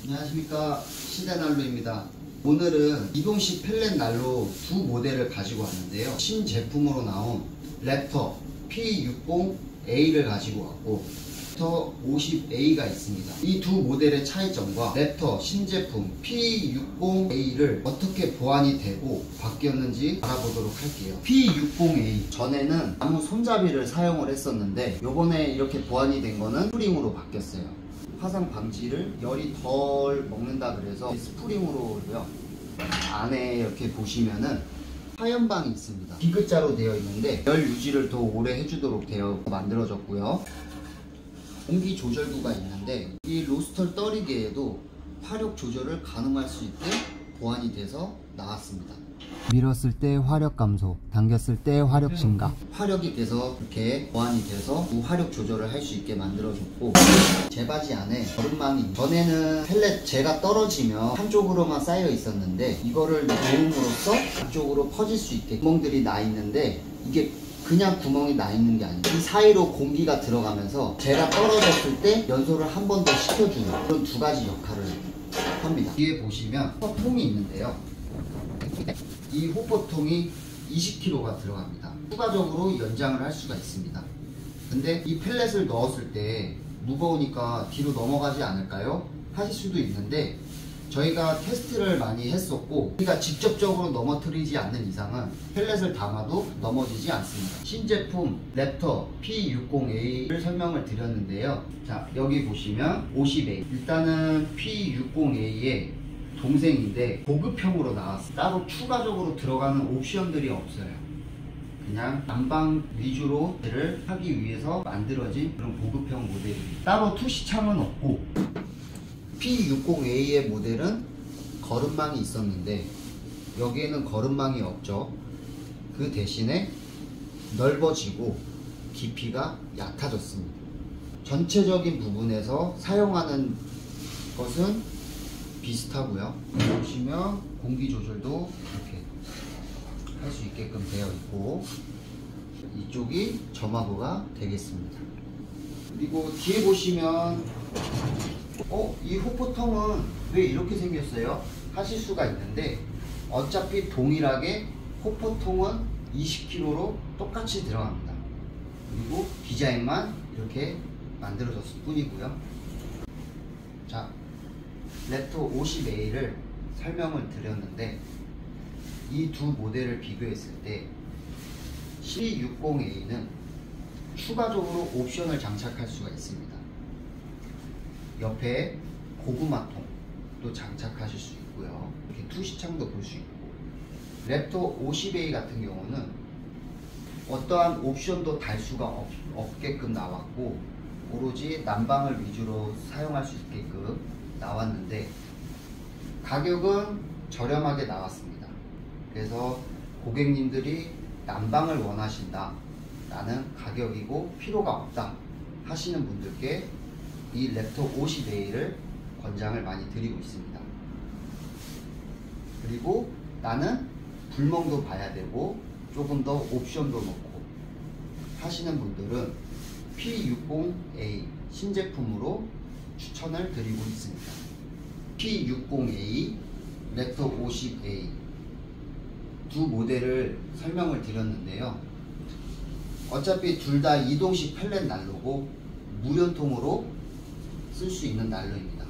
안녕하십니까, 시대난로입니다. 오늘은 이동식 펠렛 난로 두 모델을 가지고 왔는데요, 신제품으로 나온 랩터 P60A를 가지고 왔고 랩터 50A가 있습니다. 이 두 모델의 차이점과 랩터 신제품 P60A를 어떻게 보완이 되고 바뀌었는지 알아보도록 할게요. P60A 전에는 나무 손잡이를 사용을 했었는데 요번에 이렇게 보완이 된 거는 스프링으로 바뀌었어요. 화상 방지를 열이 덜 먹는다 그래서 스프링으로요. 안에 이렇게 보시면은 화염방이 있습니다. B글자로 되어 있는데 열 유지를 더 오래 해주도록 되어 만들어졌고요. 공기 조절구가 있는데 이 로스터 떨이개에도 화력 조절을 가능할 수 있게 보완이 돼서 나왔습니다. 밀었을 때 화력 감소, 당겼을 때 화력 증가, 화력이 돼서 이렇게 보완이 돼서 화력 조절을 할 수 있게 만들어졌고, 제 바지 안에 거름망이, 전에는 펠렛 재가 떨어지면 한쪽으로만 쌓여 있었는데 이거를 놓음으로써 한쪽으로 퍼질 수 있게 구멍들이 나 있는데, 이게 그냥 구멍이 나 있는 게 아니에요. 이 사이로 공기가 들어가면서 재가 떨어졌을 때 연소를 한 번 더 시켜주는 그런 두 가지 역할을 합니다. 뒤에 보시면 호포통이 있는데요, 이 호포통이 20kg가 들어갑니다. 추가적으로 연장을 할 수가 있습니다. 근데 이 펠렛을 넣었을 때 무거우니까 뒤로 넘어가지 않을까요? 하실 수도 있는데, 저희가 테스트를 많이 했었고 우리가 직접적으로 넘어뜨리지 않는 이상은 펠렛을 담아도 넘어지지 않습니다. 신제품 랩터 P60A를 설명을 드렸는데요. 자, 여기 보시면 50A, 일단은 P60A의 동생인데 고급형으로 나왔어요. 따로 추가적으로 들어가는 옵션들이 없어요. 그냥 난방 위주로 를 하기 위해서 만들어진 그런 고급형 모델입니다. 따로 투시창은 없고, P60A의 모델은 거름망이 있었는데 여기에는 거름망이 없죠. 그 대신에 넓어지고 깊이가 얕아졌습니다. 전체적인 부분에서 사용하는 것은 비슷하고요. 보시면 공기 조절도 이렇게 할 수 있게끔 되어 있고, 이쪽이 점화부가 되겠습니다. 그리고 뒤에 보시면 이 호포통은 왜 이렇게 생겼어요? 하실 수가 있는데, 어차피 동일하게 호포통은 20kg로 똑같이 들어갑니다. 그리고 디자인만 이렇게 만들어졌을 뿐이고요. 자, 랩터 50A를 설명을 드렸는데, 이 두 모델을 비교했을 때 C60A는 추가적으로 옵션을 장착할 수가 있습니다. 옆에 고구마통도 장착하실 수 있고요. 이렇게 투시창도 볼 수 있고, 랩터 50A 같은 경우는 어떠한 옵션도 달 수가 없게끔 나왔고, 오로지 난방을 위주로 사용할 수 있게끔 나왔는데 가격은 저렴하게 나왔습니다. 그래서 고객님들이 난방을 원하신다, 나는 가격이고 필요가 없다 하시는 분들께 이 랩터 50A를 권장을 많이 드리고 있습니다. 그리고 나는 불멍도 봐야 되고 조금 더 옵션도 넣고 하시는 분들은 P60A 신제품으로 추천을 드리고 있습니다. P60A, 랩터 50A 두 모델을 설명을 드렸는데요. 어차피 둘 다 이동식 펠렛 난로고 무연통으로 쓸 수 있는 난로입니다.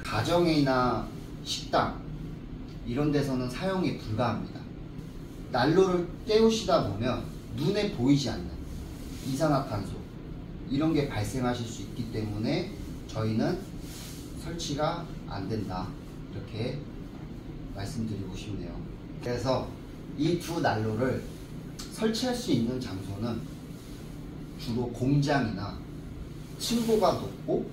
가정이나 식당 이런 데서는 사용이 불가합니다. 난로를 때우시다 보면 눈에 보이지 않는 이산화탄소 이런 게 발생하실 수 있기 때문에 저희는 설치가 안 된다, 이렇게 말씀드리고 싶네요. 그래서 이 두 난로를 설치할 수 있는 장소는 주로 공장이나 층고가 높고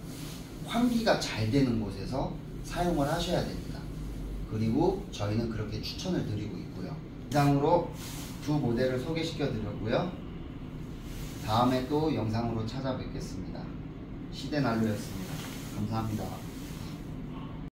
환기가 잘 되는 곳에서 사용을 하셔야 됩니다. 그리고 저희는 그렇게 추천을 드리고 있고요. 이상으로 두 모델을 소개시켜 드렸고요. 다음에 또 영상으로 찾아뵙겠습니다. 시대난로였습니다. 감사합니다.